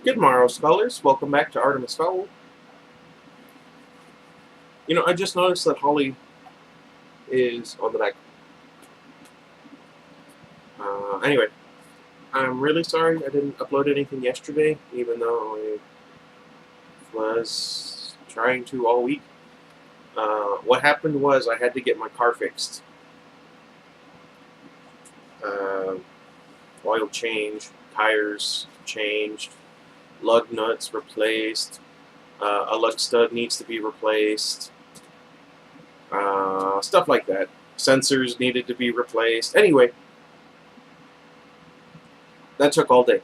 Good morrow, scholars. Welcome back to Artemis Fowl. I just noticed that Holly is on the back. Anyway, I'm really sorry I didn't upload anything yesterday, even though I was trying to all week. What happened was I had to get my car fixed. Oil change, tires changed, lug nuts replaced, a lug stud needs to be replaced, stuff like that. Sensors needed to be replaced. Anyway, that took all day.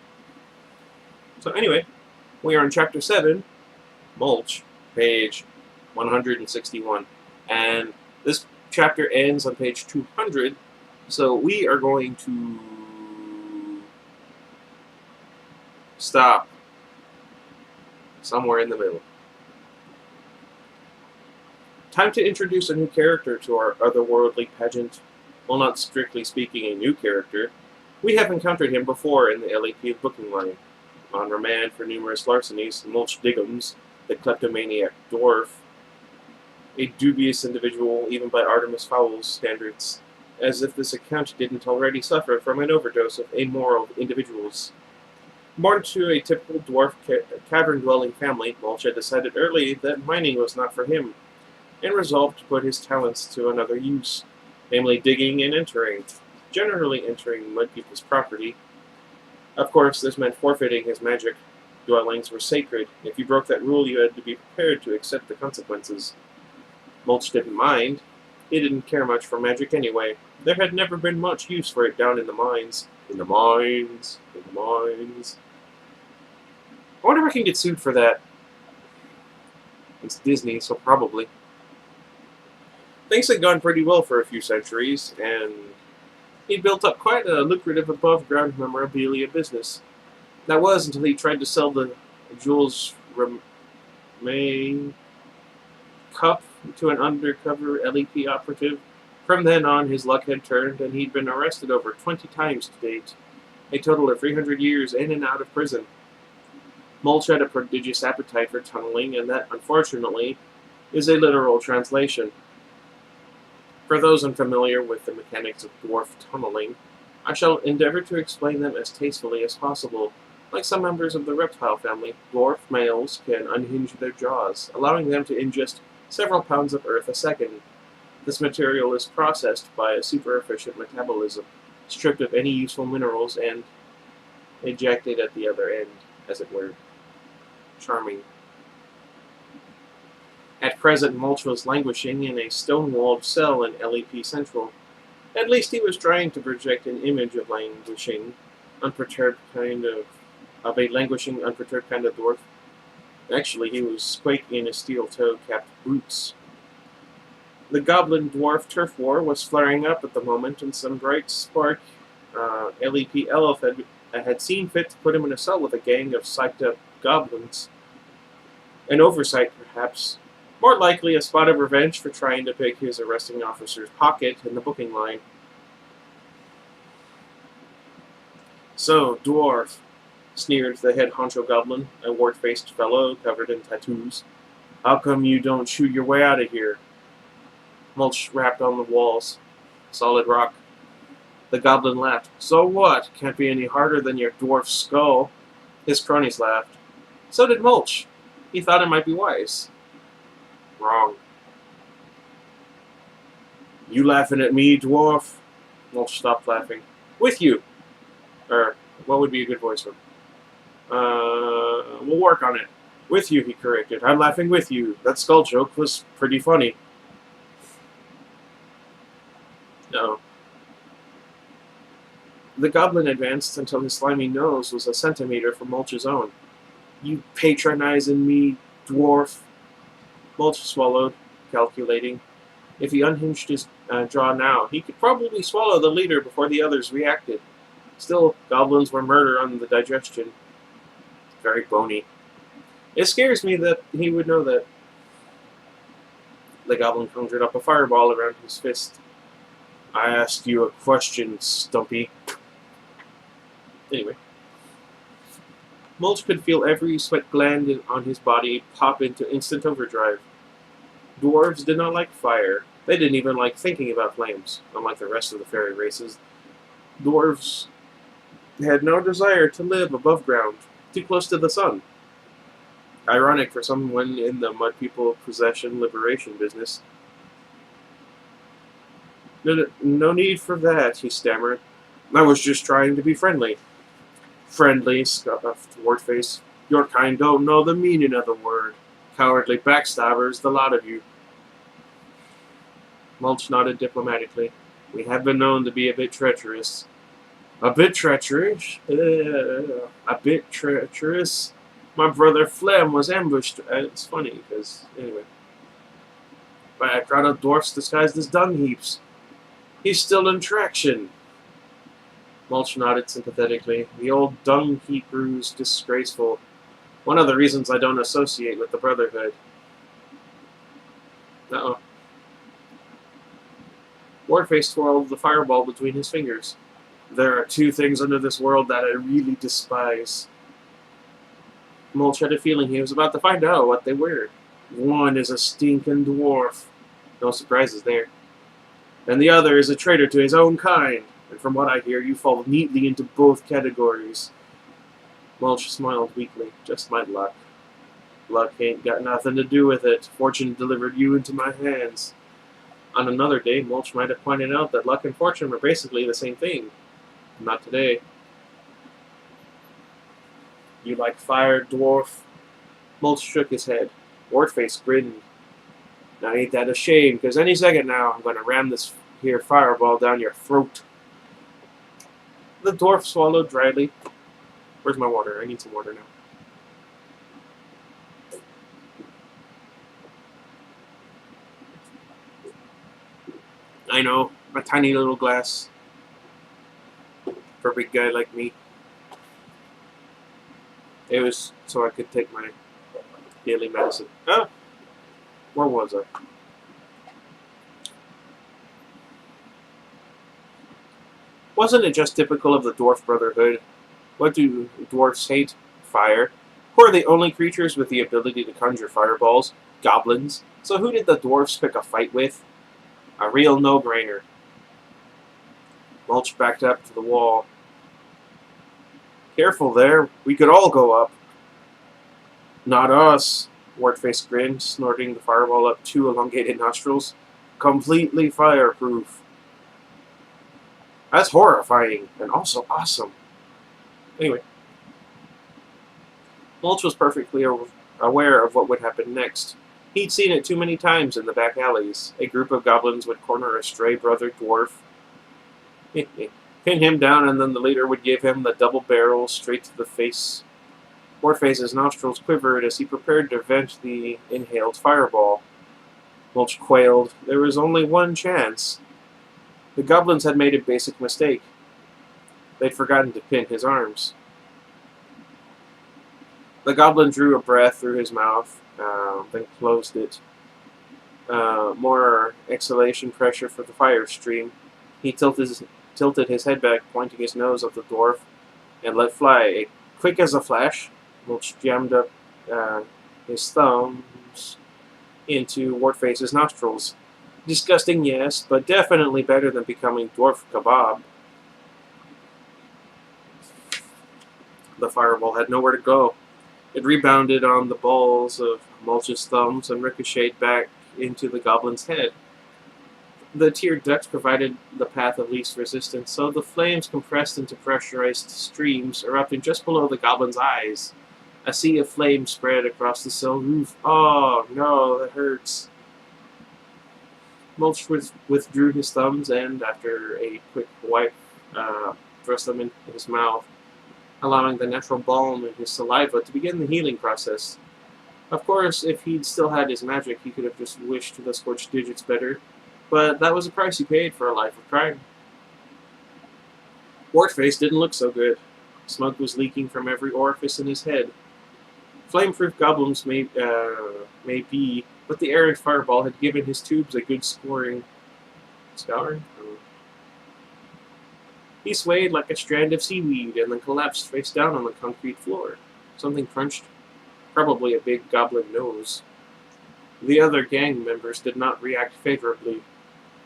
So anyway, we are on Chapter 7, Mulch, page 161. And this chapter ends on page 200, so we are going to stop somewhere in the middle. Time to introduce a new character to our otherworldly pageant. Well, not strictly speaking a new character. We have encountered him before in the LAP booking line. On remand for numerous larcenies, Mulch Diggums, the kleptomaniac dwarf, a dubious individual even by Artemis Fowl's standards, as if this account didn't already suffer from an overdose of amoral individuals. Born to a typical dwarf cavern-dwelling family, Mulch had decided early that mining was not for him, and resolved to put his talents to another use, namely digging and entering, generally entering mud people's property. Of course, this meant forfeiting his magic. Dwellings were sacred. If you broke that rule, you had to be prepared to accept the consequences. Mulch didn't mind. He didn't care much for magic anyway. There had never been much use for it down in the mines. In the mines. I wonder if I can get sued for that. It's Disney, so probably. Things had gone pretty well for a few centuries, and he'd built up quite a lucrative above-ground memorabilia business. That was until he tried to sell the Jules Rimet cup to an undercover LEP operative. From then on, his luck had turned, and he'd been arrested over 20 times to date, a total of 300 years in and out of prison. Mulch had a prodigious appetite for tunneling, and that, unfortunately, is a literal translation. For those unfamiliar with the mechanics of dwarf tunneling, I shall endeavor to explain them as tastefully as possible. Like some members of the reptile family, dwarf males can unhinge their jaws, allowing them to ingest several pounds of earth a second. This material is processed by a super-efficient metabolism, stripped of any useful minerals, and ejected at the other end, as it were. Charming. At present, Mulch was languishing in a stone-walled cell in LEP Central. At least he was trying to project an image of languishing, unperturbed kind of a languishing, unperturbed kind of dwarf. Actually, he was quaking in his steel-toe capped boots. The goblin dwarf turf war was flaring up at the moment, and some bright spark LEP elf had seen fit to put him in a cell with a gang of psyched-up goblins. An oversight, perhaps. More likely a spot of revenge for trying to pick his arresting officer's pocket in the booking line. So, dwarf, sneered the head honcho goblin, a wart-faced fellow covered in tattoos. How come you don't shoot your way out of here? Mulch rapped on the walls. Solid rock. The goblin laughed. So what? Can't be any harder than your dwarf skull. His cronies laughed. So did Mulch. He thought it might be wise. Wrong. You laughing at me, dwarf? Mulch stopped laughing. With you. What would be a good voice for him? We'll work on it. With you, he corrected. I'm laughing with you. That skull joke was pretty funny. No. The goblin advanced until his slimy nose was a centimeter from Mulch's own. You patronizing me, dwarf? Mulch swallowed, calculating. If he unhinged his jaw now, he could probably swallow the leader before the others reacted. Still, goblins were murder on the digestion. Very bony. It scares me that he would know that. The goblin conjured up a fireball around his fist. I asked you a question, Stumpy. Anyway. Mulch could feel every sweat gland on his body pop into instant overdrive. Dwarves did not like fire. They didn't even like thinking about flames, unlike the rest of the fairy races. Dwarves had no desire to live above ground, too close to the sun. Ironic for someone in the Mud People possession liberation business. No need for that, he stammered. I was just trying to be friendly. Friendly, scoffed Wardface. Your kind don't know the meaning of the word. Cowardly backstabbers, the lot of you. Mulch nodded diplomatically. We have been known to be a bit treacherous. A bit treacherous? A bit treacherous? My brother Flem was ambushed. It's funny, because, anyway. By a crowd of dwarfs disguised as dung heaps. He's still in traction. Mulch nodded sympathetically. The old dung heap crew's disgraceful. One of the reasons I don't associate with the Brotherhood. Uh-oh. Wardface twirled the fireball between his fingers. There are two things under this world that I really despise. Mulch had a feeling he was about to find out what they were. One is a stinking dwarf. No surprises there. And the other is a traitor to his own kind. And from what I hear, you fall neatly into both categories. Mulch smiled weakly. Just my luck. Luck ain't got nothing to do with it. Fortune delivered you into my hands. On another day, Mulch might have pointed out that luck and fortune were basically the same thing. Not today. You like fire, dwarf? Mulch shook his head. Wardface grinned. Now ain't that a shame, because any second now I'm going to ram this here fireball down your throat. The dwarf swallowed dryly. Where's my water? I need some water now. I know, a tiny little glass for a big guy like me. It was so I could take my daily medicine. Oh, where was I? Wasn't it just typical of the Dwarf Brotherhood? What do dwarfs hate? Fire. Who are the only creatures with the ability to conjure fireballs? Goblins. So who did the dwarfs pick a fight with? A real no-brainer. Mulch backed up to the wall. Careful there, we could all go up. Not us, Wardface grinned, snorting the fireball up two elongated nostrils. Completely fireproof. That's horrifying, and also awesome. Anyway. Mulch was perfectly aware of what would happen next. He'd seen it too many times in the back alleys. A group of goblins would corner a stray brother dwarf, pin him down, and then the leader would give him the double barrel straight to the face. Wardface's nostrils quivered as he prepared to vent the inhaled fireball. Mulch quailed. There was only one chance. The goblins had made a basic mistake. They'd forgotten to pin his arms. The goblin drew a breath through his mouth, then closed it. More exhalation pressure for the fire stream. He tilted his head back, pointing his nose at the dwarf, and let fly. Quick as a flash, Mulch jammed up his thumbs into Wardface's nostrils. Disgusting, yes, but definitely better than becoming dwarf kebab. The fireball had nowhere to go. It rebounded on the balls of Mulch's thumbs and ricocheted back into the goblin's head. The tiered ducts provided the path of least resistance, so the flames compressed into pressurized streams, erupting just below the goblin's eyes. A sea of flame spread across the cell roof. Oh, no, that hurts. Mulch withdrew his thumbs and, after a quick wipe, thrust them into his mouth, allowing the natural balm in his saliva to begin the healing process. Of course, if he'd still had his magic, he could have just wished the scorched digits better, but that was the price he paid for a life of crime. Wardface didn't look so good. Smoke was leaking from every orifice in his head. Flame-proof goblins may be, but the errant fireball had given his tubes a good scouring. He swayed like a strand of seaweed and then collapsed face down on the concrete floor. Something crunched. Probably a big goblin nose. The other gang members did not react favorably.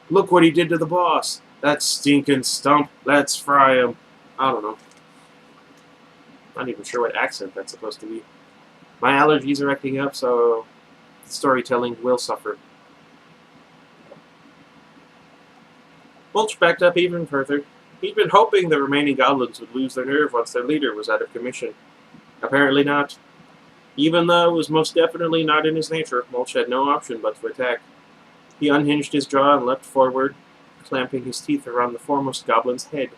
Look what he did to the boss! That stinking stump! Let's fry him! I don't know. Not even sure what accent that's supposed to be. My allergies are acting up, so storytelling will suffer. Mulch backed up even further. He'd been hoping the remaining goblins would lose their nerve once their leader was out of commission. Apparently not. Even though it was most definitely not in his nature, Mulch had no option but to attack. He unhinged his jaw and leapt forward, clamping his teeth around the foremost goblin's head.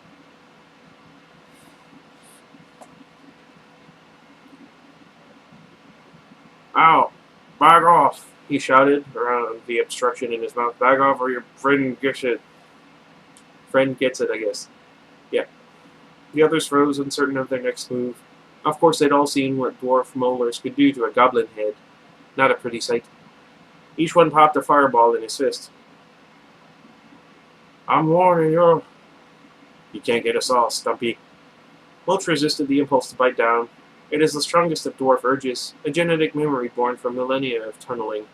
Ow! Bag off! He shouted around the obstruction in his mouth. Bag off or your friend gets it. Friend gets it, I guess. Yeah. The others froze, uncertain of their next move. Of course, they'd all seen what dwarf molars could do to a goblin head. Not a pretty sight. Each one popped a fireball in his fist. I'm warning you. You can't get us all, Stumpy. Mulch resisted the impulse to bite down. It is the strongest of dwarf urges, a genetic memory born from millennia of tunneling.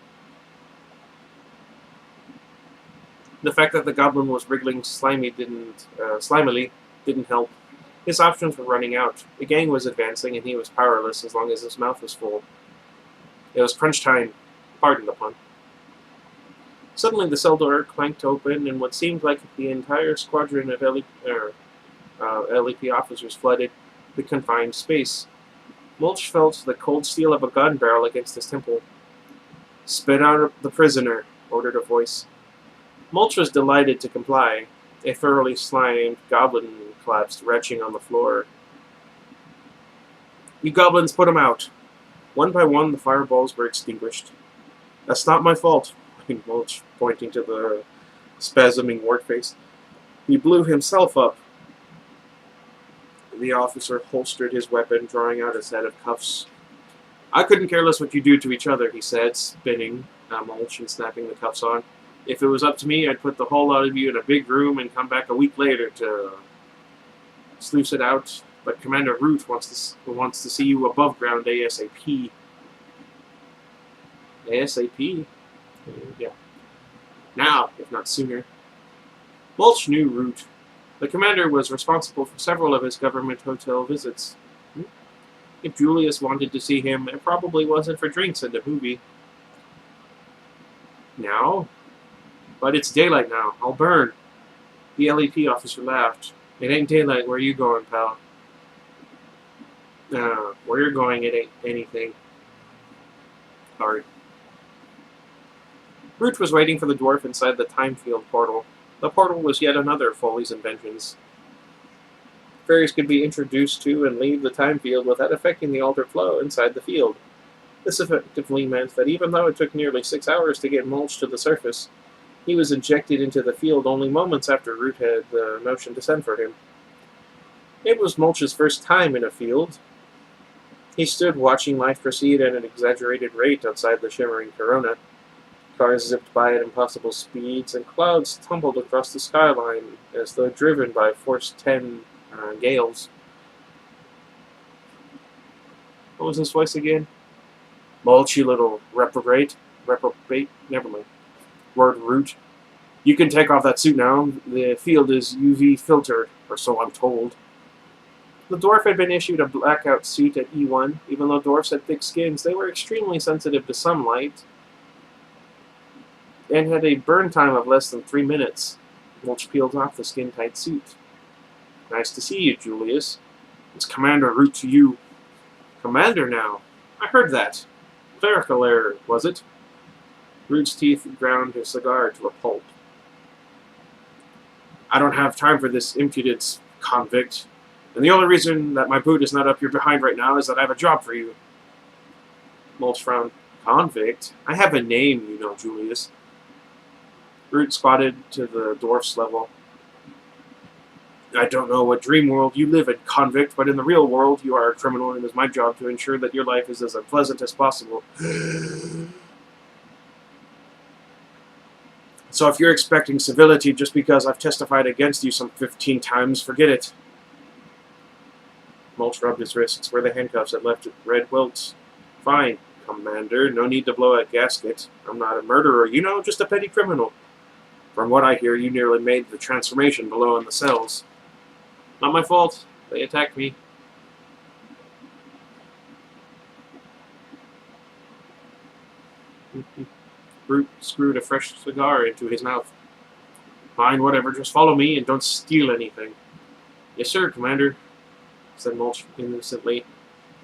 The fact that the goblin was wriggling slimily didn't help. His options were running out. The gang was advancing, and he was powerless as long as his mouth was full. It was crunch time. Pardon the pun. Suddenly the cell door clanked open, and what seemed like the entire squadron of LEP officers flooded the confined space. Mulch felt the cold steel of a gun barrel against his temple. Spit out the prisoner, ordered a voice. Mulch was delighted to comply. A thoroughly slimed goblin collapsed, retching on the floor. You goblins, put him out. One by one, the fireballs were extinguished. That's not my fault, Mulch, pointing to the spasming wart face. He blew himself up. The officer holstered his weapon, drawing out a set of cuffs. I couldn't care less what you do to each other, he said, spinning Mulch and snapping the cuffs on. If it was up to me, I'd put the whole lot of you in a big room and come back a week later to sluice it out. But Commander Root wants to see you above ground ASAP. ASAP? Yeah. Now, if not sooner. Mulch knew Root. The commander was responsible for several of his government hotel visits. If Julius wanted to see him, it probably wasn't for drinks and a movie. Now? But it's daylight now. I'll burn. The LEP officer laughed. It ain't daylight. Where you going, pal? Where you're going, it ain't anything. Hard. Root was waiting for the dwarf inside the time field portal. The portal was yet another of Foley's inventions. Fairies could be introduced to and leave the time field without affecting the altered flow inside the field. This effectively meant that even though it took nearly 6 hours to get Mulch to the surface, he was injected into the field only moments after Root had the notion to send for him. It was Mulch's first time in a field. He stood watching life proceed at an exaggerated rate outside the shimmering corona. Cars zipped by at impossible speeds, and clouds tumbled across the skyline as though driven by force 10 gales. What was his voice again? Mulch, you little reprobate. Never mind. Word Root. You can take off that suit now. The field is UV filtered, or so I'm told. The dwarf had been issued a blackout suit at E1. Even though dwarfs had thick skins, they were extremely sensitive to sunlight and had a burn time of less than 3 minutes. Mulch peeled off the skin-tight suit. Nice to see you, Julius. It's Commander Root to you. Commander now? I heard that. Clerical error, was it? Root's teeth ground his cigar to a pulp. I don't have time for this impudence, convict. And the only reason that my boot is not up your behind right now is that I have a job for you. Mulch frowned. Convict? I have a name, you know, Julius. Root squatted to the dwarf's level. I don't know what dream world you live in, convict, but in the real world you are a criminal, and it is my job to ensure that your life is as unpleasant as possible. So if you're expecting civility just because I've testified against you some 15 times, forget it. Mulch rubbed his wrists where the handcuffs had left red welts. Fine, Commander. No need to blow a gasket. I'm not a murderer, you know, just a petty criminal. From what I hear, you nearly made the transformation below in the cells. Not my fault. They attacked me. Brute screwed a fresh cigar into his mouth. Fine, whatever. Just follow me and don't steal anything. Yes, sir, Commander, said Mulch innocently.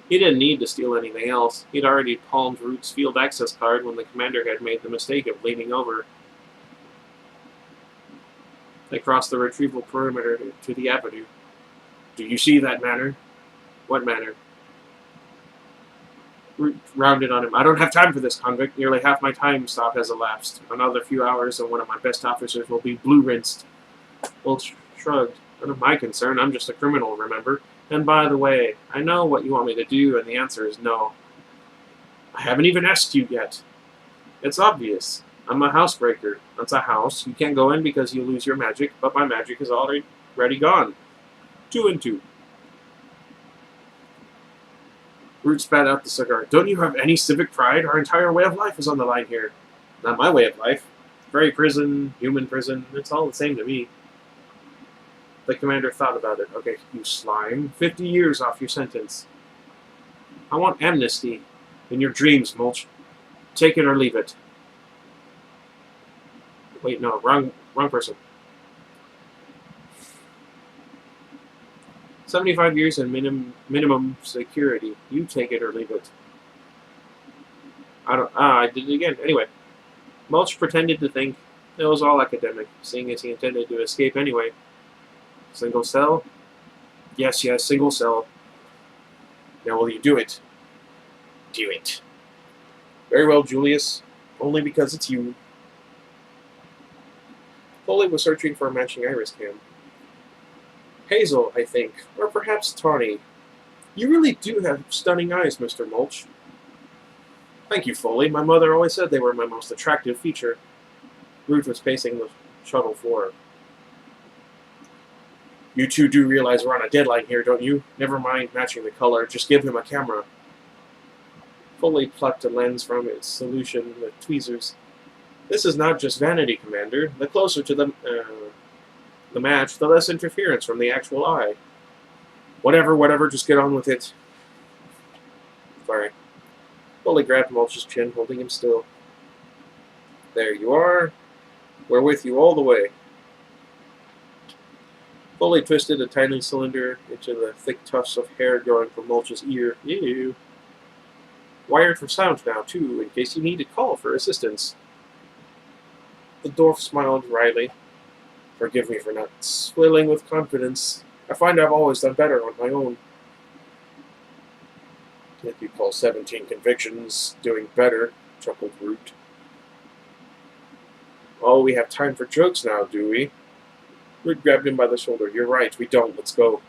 He didn't need to steal anything else. He'd already palmed Root's field access card when the commander had made the mistake of leaning over. They crossed the retrieval perimeter to the avenue. Do you see that manor? What manor? Root rounded on him. I don't have time for this, convict. Nearly half my time stop has elapsed. Another few hours and one of my best officers will be blue-rinsed. Mulch shrugged. None of my concern. I'm just a criminal, remember? And by the way, I know what you want me to do, and the answer is no. I haven't even asked you yet. It's obvious. I'm a housebreaker. That's a house. You can't go in because you lose your magic, but my magic is already gone. 2 and 2. Root spat out the cigar. Don't you have any civic pride? Our entire way of life is on the line here. Not my way of life. Fairy prison, human prison, it's all the same to me. The commander thought about it. Okay, you slime. 50 years off your sentence. I want amnesty. In your dreams, Mulch. Take it or leave it. Wait, no, wrong person. 75 years and minimum security. You take it or leave it. I did it again. Anyway, Mulch pretended to think it was all academic, seeing as he intended to escape anyway. Single cell? Yes, single cell. Now will you do it? Do it. Very well, Julius. Only because it's you. Foley was searching for a matching iris cam. Hazel, I think, or perhaps tawny. You really do have stunning eyes, Mr. Mulch. Thank you, Foley. My mother always said they were my most attractive feature. Ruth was pacing the shuttle floor. You two do realize we're on a deadline here, don't you? Never mind matching the color, just give him a camera. Foley plucked a lens from its solution with tweezers. This is not just vanity, Commander. The closer to the match, the less interference from the actual eye. Whatever, just get on with it. Sorry. Foley grabbed Mulch's chin, holding him still. There you are. We're with you all the way. Foley twisted a tiny cylinder into the thick tufts of hair growing from Mulch's ear. Ew. Wired for sound now, too, in case you need to call for assistance. The dwarf smiled wryly. Forgive me for not swilling with confidence. I find I've always done better on my own. If you call 17 convictions doing better, chuckled Root. Oh, we have time for jokes now, do we? Root grabbed him by the shoulder. You're right, we don't. Let's go.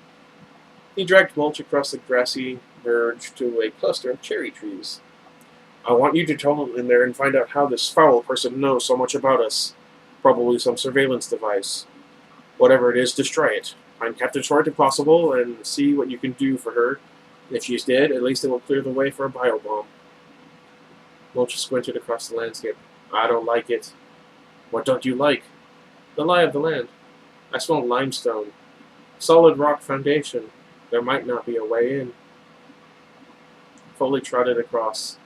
He dragged Mulch across the grassy verge to a cluster of cherry trees. I want you to tunnel in there and find out how this foul person knows so much about us. Probably some surveillance device. Whatever it is, destroy it. Find Captain Short if possible, and see what you can do for her. If she's dead, at least it will clear the way for a biobomb. Mulch squinted across the landscape. I don't like it. What don't you like? The lie of the land. I smell limestone. Solid rock foundation. There might not be a way in. Foley trotted across.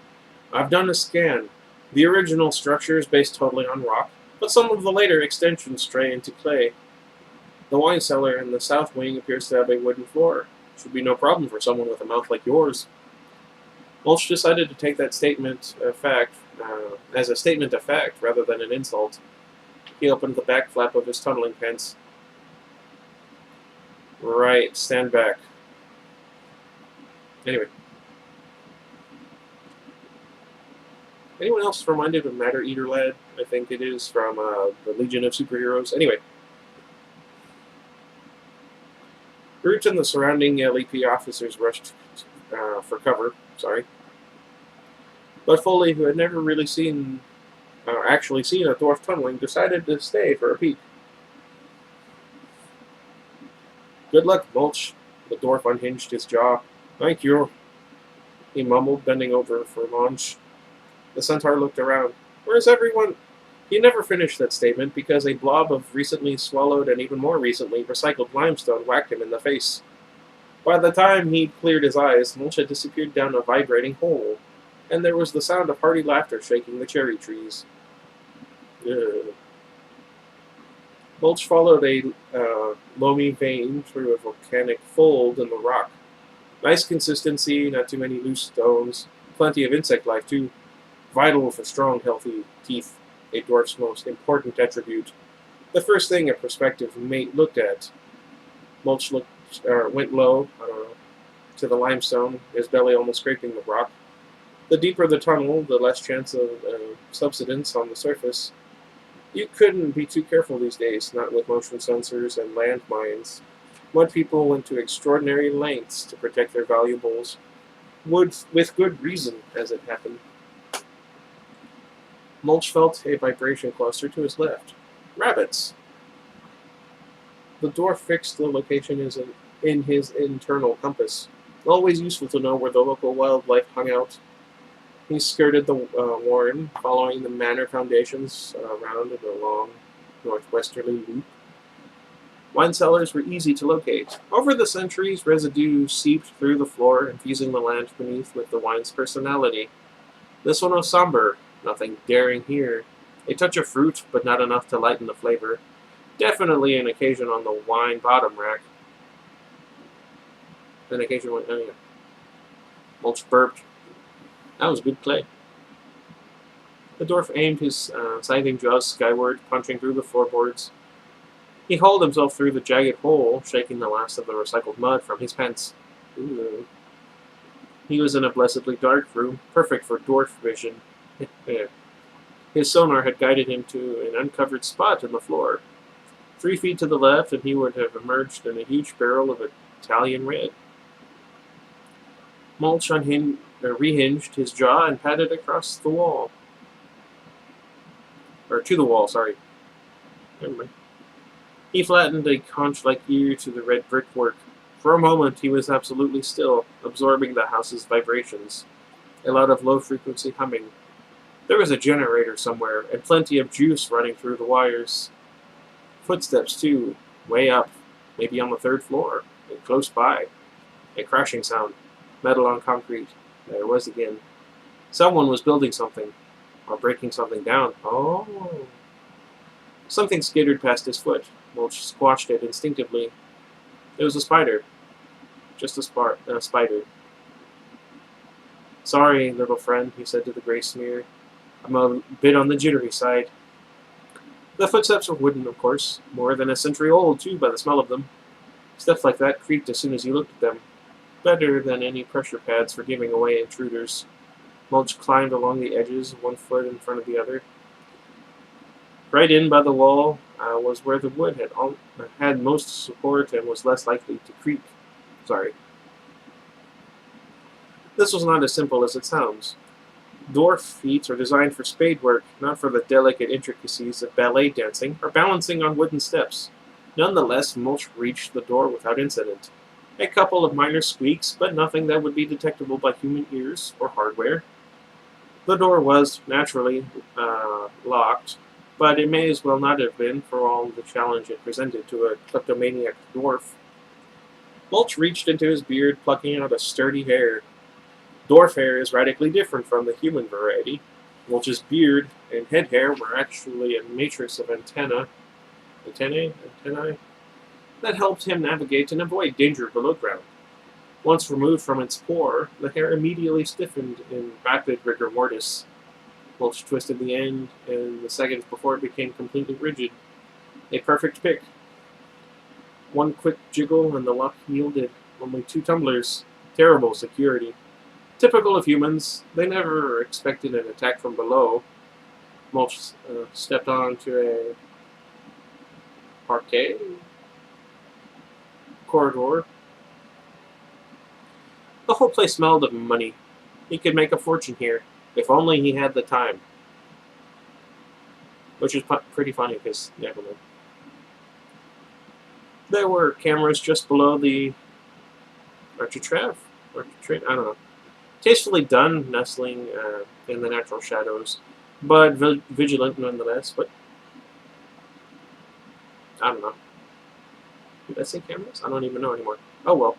I've done a scan. The original structure is based totally on rock, but some of the later extensions stray into clay. The wine cellar in the south wing appears to have a wooden floor. Should be no problem for someone with a mouth like yours. Mulch decided to take that statement of fact as a statement of fact rather than an insult. He opened the back flap of his tunneling pants. Right, stand back. Anyway. Anyone else reminded of Matter Eater Lad? I think it is from the Legion of Superheroes. Anyway. Root and the surrounding LEP officers rushed for cover. Sorry. But Foley, who had never really actually seen a dwarf tunneling, decided to stay for a peek. Good luck, Mulch. The dwarf unhinged his jaw. "Thank you," he mumbled, bending over for lunch. The centaur looked around. "Where's everyone?" He never finished that statement because a blob of recently swallowed and even more recently recycled limestone whacked him in the face. By the time he cleared his eyes, Mulch had disappeared down a vibrating hole, and there was the sound of hearty laughter shaking the cherry trees. Ugh. Mulch followed a loamy vein through a volcanic fold in the rock. Nice consistency, not too many loose stones, plenty of insect life too, vital for strong, healthy teeth, a dwarf's most important attribute. The first thing a prospective mate looked at. Mulch went low, to the limestone, his belly almost scraping the rock. The deeper the tunnel, the less chance of subsidence on the surface. You couldn't be too careful these days, not with motion sensors and landmines. Mud people went to extraordinary lengths to protect their valuables, with good reason, as it happened. Mulch felt a vibration cluster to his left. Rabbits! The dwarf fixed the location in his internal compass. Always useful to know where the local wildlife hung out. He skirted the warren, following the manor foundations around in a long northwesterly loop. Wine cellars were easy to locate. Over the centuries, residue seeped through the floor, infusing the land beneath with the wine's personality. This one was somber, nothing daring here. A touch of fruit, but not enough to lighten the flavor. Definitely an occasion on the wine bottom rack. An occasion when, oh yeah. Mulch burped. That was good clay. The dwarf aimed his scything jaws skyward, punching through the floorboards. He hauled himself through the jagged hole, shaking the last of the recycled mud from his pants. Ooh. He was in a blessedly dark room, perfect for dwarf vision. His sonar had guided him to an uncovered spot in the floor. 3 feet to the left, and he would have emerged in a huge barrel of Italian red. Mulch rehinged his jaw and padded across the wall. Or to the wall, sorry. Never mind. He flattened a conch-like ear to the red brickwork. For a moment he was absolutely still, absorbing the house's vibrations. A lot of low-frequency humming. There was a generator somewhere, and plenty of juice running through the wires. Footsteps, too, way up, maybe on the 3rd floor, and close by. A crashing sound. Metal on concrete. There it was again. Someone was building something, or breaking something down. Oh. Something skittered past his foot. Mulch squashed it instinctively. It was a spider. Just a spider. "Sorry, little friend," he said to the gray smear. "I'm a bit on the jittery side." The footsteps were wooden, of course. More than a century old, too, by the smell of them. Stuff like that creaked as soon as you looked at them. Better than any pressure pads for giving away intruders. Mulch climbed along the edges, 1 foot in front of the other. Right in by the wall was where the wood had most support and was less likely to creak. This was not as simple as it sounds. Dwarf feet are designed for spade work, not for the delicate intricacies of ballet dancing or balancing on wooden steps. Nonetheless, Mulch reached the door without incident. A couple of minor squeaks, but nothing that would be detectable by human ears or hardware. The door was, naturally, locked, but it may as well not have been for all the challenge it presented to a kleptomaniac dwarf. Mulch reached into his beard, plucking out a sturdy hair. Dwarf hair is radically different from the human variety. Mulch's beard and head hair were actually a matrix of antennae that helped him navigate and avoid danger below ground. Once removed from its core, the hair immediately stiffened in rapid rigor mortis. Mulch twisted the end, and the seconds before it became completely rigid. A perfect pick. 1 quick jiggle, and the lock yielded only 2 tumblers. Terrible security. Typical of humans, they never expected an attack from below. Mulch stepped onto a parquet corridor. The whole place smelled of money. He could make a fortune here, if only he had the time. Which is pretty funny, because, never mind. There were cameras just below the Architrave? Architrave? I don't know. Tastefully done, nestling in the natural shadows, but vigilant nonetheless. But I don't know. Did I say cameras? I don't even know anymore. Oh well.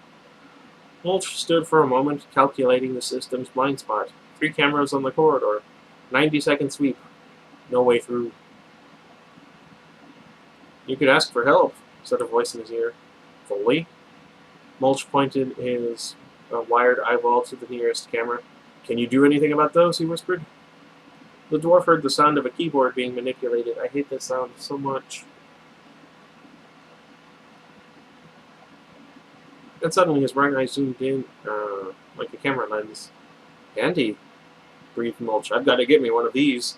Mulch stood for a moment, calculating the system's blind spot. 3 cameras on the corridor. 90-second sweep. No way through. You could ask for help, said a voice in his ear. Fully? Mulch pointed his wired eyeball to the nearest camera. Can you do anything about those? He whispered. The dwarf heard the sound of a keyboard being manipulated. I hate that sound so much. And suddenly his right eye zoomed in like a camera lens. Handy, breathed Mulch. I've got to get me one of these.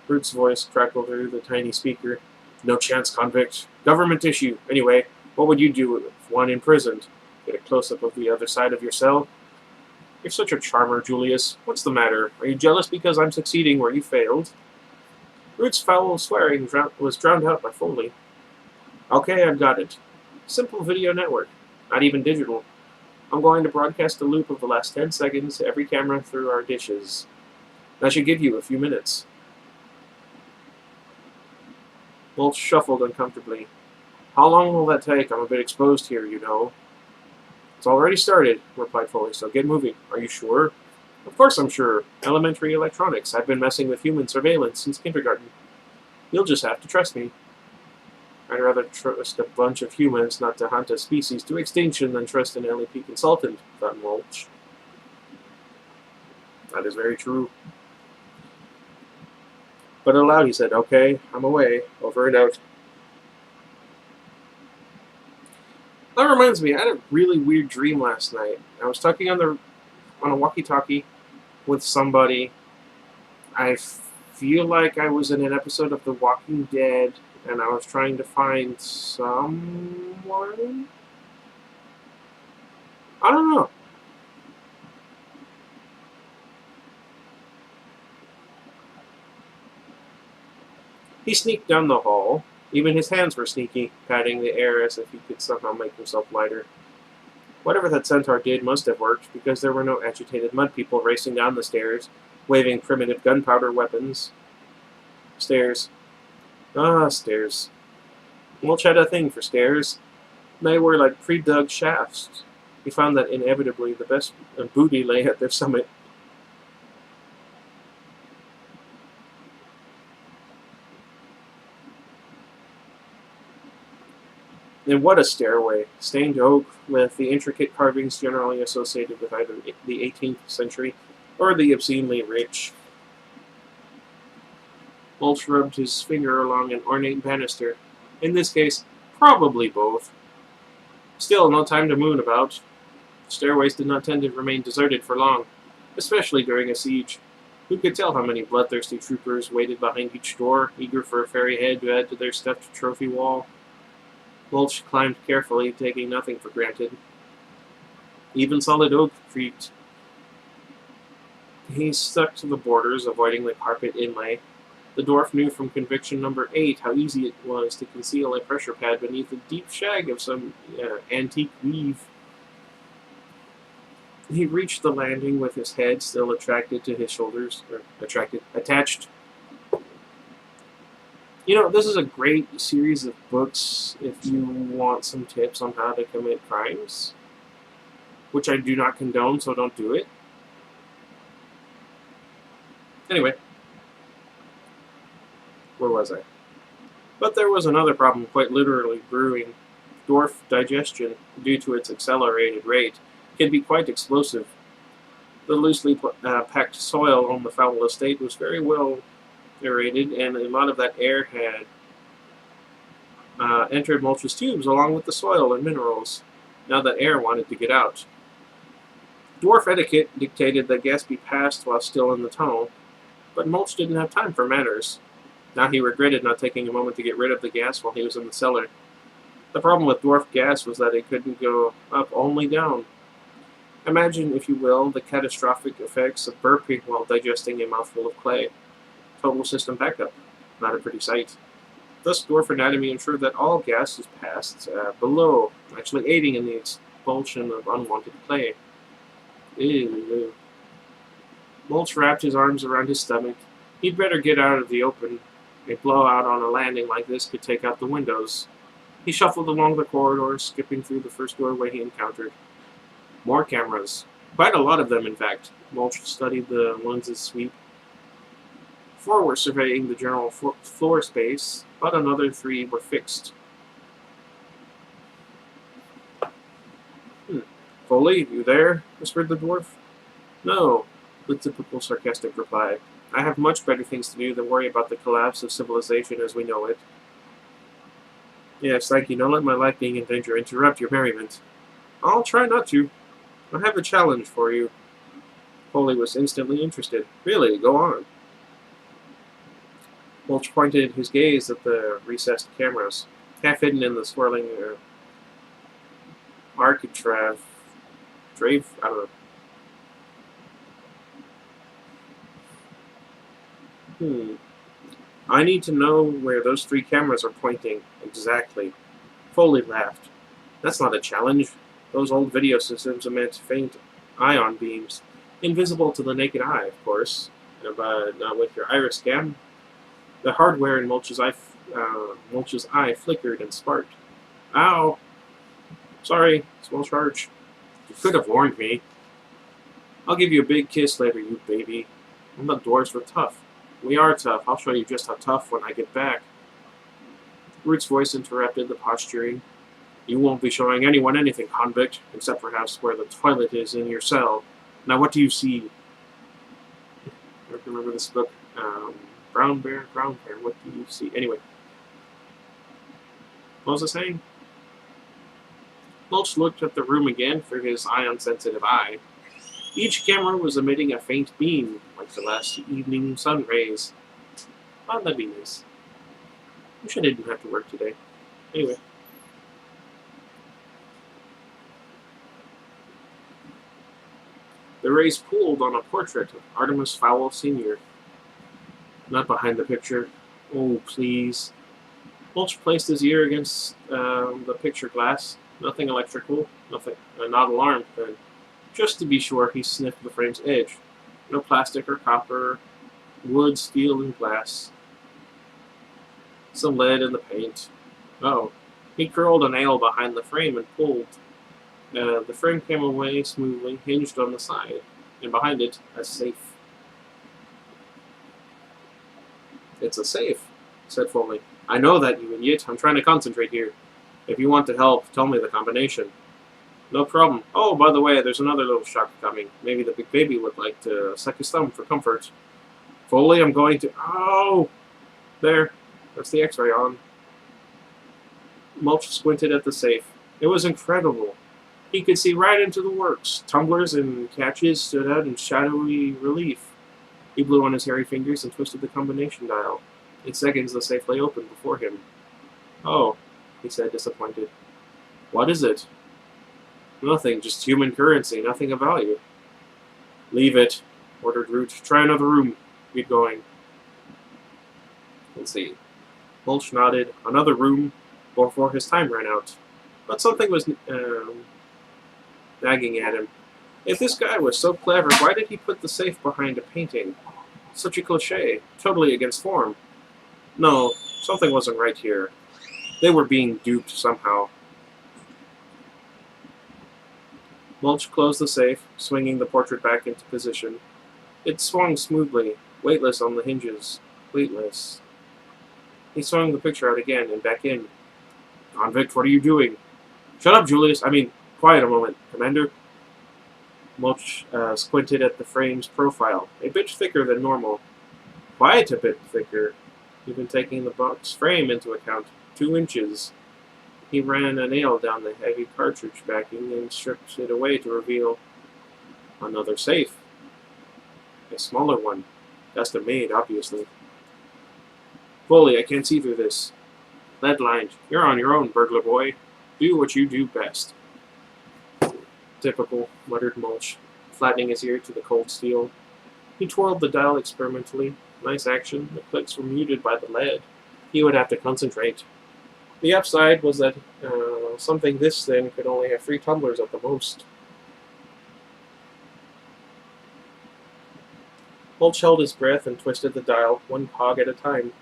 Brute's voice crackled through the tiny speaker. No chance, convict. Government issue. Anyway, what would you do if one imprisoned? Get a close-up of the other side of your cell? You're such a charmer, Julius. What's the matter? Are you jealous because I'm succeeding where you failed? Brute's foul swearing was drowned out by Foley. Okay, I've got it. Simple video network. Not even digital. I'm going to broadcast a loop of the last 10 seconds to every camera through our dishes. That should give you a few minutes. Mulch shuffled uncomfortably. How long will that take? I'm a bit exposed here, you know. It's already started, replied Foley, so get moving. Are you sure? Of course I'm sure. Elementary electronics. I've been messing with human surveillance since kindergarten. You'll just have to trust me. I'd rather trust a bunch of humans not to hunt a species to extinction than trust an LEP consultant, thought Mulch. That is very true. But aloud he said, okay, I'm away. Over and out. That reminds me, I had a really weird dream last night. I was talking on a walkie-talkie with somebody. I feel like I was in an episode of The Walking Dead, and I was trying to find someone? I don't know. He sneaked down the hall. Even his hands were sneaky, patting the air as if he could somehow make himself lighter. Whatever that centaur did must have worked, because there were no agitated mud people racing down the stairs, waving primitive gunpowder weapons. Stairs. Ah, stairs. Mulch had a thing for stairs. They were like pre-dug shafts. He found that inevitably the best booty lay at their summit. And what a stairway, stained oak with the intricate carvings generally associated with either the 18th century or the obscenely rich. Mulch rubbed his finger along an ornate banister. In this case, probably both. Still, no time to moon about. Stairways did not tend to remain deserted for long, especially during a siege. Who could tell how many bloodthirsty troopers waited behind each door, eager for a fairy head to add to their stuffed trophy wall? Mulch climbed carefully, taking nothing for granted. Even solid oak creaked. He stuck to the borders, avoiding the carpet inlay. The dwarf knew from conviction number 8 how easy it was to conceal a pressure pad beneath the deep shag of some antique weave. He reached the landing with his head still attracted to his shoulders, attached. You know, this is a great series of books if you want some tips on how to commit crimes, which I do not condone, so don't do it. Anyway, where was I? But there was another problem quite literally brewing. Dwarf digestion, due to its accelerated rate, can be quite explosive. The loosely packed soil on the Fowl estate was very well aerated, and a lot of that air had entered Mulch's tubes along with the soil and minerals. Now that air wanted to get out. Dwarf etiquette dictated that gas be passed while still in the tunnel, but Mulch didn't have time for manners. Now he regretted not taking a moment to get rid of the gas while he was in the cellar. The problem with dwarf gas was that it couldn't go up, only down. Imagine, if you will, the catastrophic effects of burping while digesting a mouthful of clay. Total system backup. Not a pretty sight. Thus, dwarf anatomy ensured that all gas is passed below, actually aiding in the expulsion of unwanted clay. Ew. Mulch wrapped his arms around his stomach. He'd better get out of the open. A blowout on a landing like this could take out the windows. He shuffled along the corridor, skipping through the first doorway he encountered. More cameras. Quite a lot of them, in fact. Mulch studied the lenses sweep. 4 were surveying the general floor space, but another 3 were fixed. Foley, you there? Whispered the dwarf. No, the typical sarcastic reply. I have much better things to do than worry about the collapse of civilization as we know it. Yes, thank you. Don't let my life being in danger interrupt your merriment. I'll try not to. I have a challenge for you. Foley was instantly interested. Really? Go on. Mulch pointed his gaze at the recessed cameras, half hidden in the swirling architrave. I don't know. I need to know where those 3 cameras are pointing exactly. Foley laughed. That's not a challenge. Those old video systems emit faint ion beams, invisible to the naked eye, of course, but not with your iris scan. The hardware in Mulch's eye flickered and sparked. Ow! Sorry, small charge. You could have warned me. I'll give you a big kiss later, you baby. I thought dwarves were tough. We are tough. I'll show you just how tough when I get back. Root's voice interrupted the posturing. You won't be showing anyone anything, convict, except perhaps where the toilet is in your cell. Now what do you see? I remember this book. Brown bear, what do you see? Anyway. What was I saying? Mulch looked at the room again through his ion-sensitive eye. Each camera was emitting a faint beam, like the last evening sun rays. Oh, that'd be nice. Wish I didn't have to work today. Anyway. The rays pooled on a portrait of Artemis Fowl Sr. Not behind the picture. Oh, please. Mulch placed his ear against the picture glass. Nothing electrical. Nothing. Not alarmed, then. Just to be sure, he sniffed the frame's edge. No plastic or copper. Wood, steel, and glass. Some lead in the paint. Oh. He curled a nail behind the frame and pulled. The frame came away smoothly, hinged on the side, and behind it, a safe. It's a safe, said Foley. I know that, you idiot. I'm trying to concentrate here. If you want to help, tell me the combination. No problem. Oh, by the way, there's another little shock coming. Maybe the big baby would like to suck his thumb for comfort. Foley, I'm going to... Oh! There. That's the x-ray on. Mulch squinted at the safe. It was incredible. He could see right into the works. Tumblers and catches stood out in shadowy relief. He blew on his hairy fingers and twisted the combination dial. In seconds, the safe lay open before him. Oh, he said, disappointed. What is it? Nothing, just human currency, nothing of value. Leave it, ordered Root. Try another room. Get going. Let's see. Mulch nodded. Another room before his time ran out. But something was nagging at him. If this guy was so clever, why did he put the safe behind a painting? Such a cliché. Totally against form. No, something wasn't right here. They were being duped somehow. Mulch closed the safe, swinging the portrait back into position. It swung smoothly, weightless on the hinges. Weightless. He swung the picture out again and back in. Convict, what are you doing? Shut up, Julius. Quiet a moment, Commander. Mulch squinted at the frame's profile, a bit thicker than normal. Quite a bit thicker, even taking the box frame into account. 2 inches. He ran a nail down the heavy cartridge backing and stripped it away to reveal another safe. A smaller one. Custom made, obviously. Foley, I can't see through this. Lead-lined. You're on your own, burglar boy. Do what you do best. Typical, muttered Mulch, flattening his ear to the cold steel. He twirled the dial experimentally. Nice action. The clicks were muted by the lead. He would have to concentrate. The upside was that something this thin could only have 3 tumblers at the most. Mulch held his breath and twisted the dial, 1 cog at a time.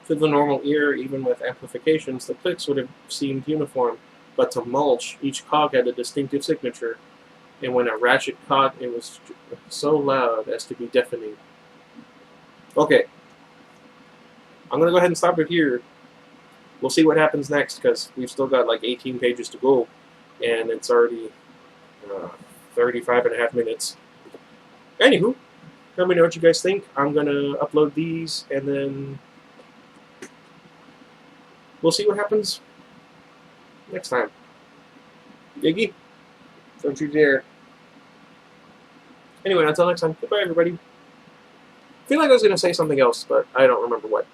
To the normal ear, even with amplifications, the clicks would have seemed uniform, but to Mulch, each cog had a distinctive signature, and when a ratchet caught, it was so loud as to be deafening. Okay. I'm going to go ahead and stop it here. We'll see what happens next, because we've still got like 18 pages to go, and it's already 35.5 minutes. Anywho, let me know what you guys think. I'm going to upload these, and then we'll see what happens next time. Iggy, don't you dare. Anyway, until next time, goodbye, everybody. I feel like I was going to say something else, but I don't remember what.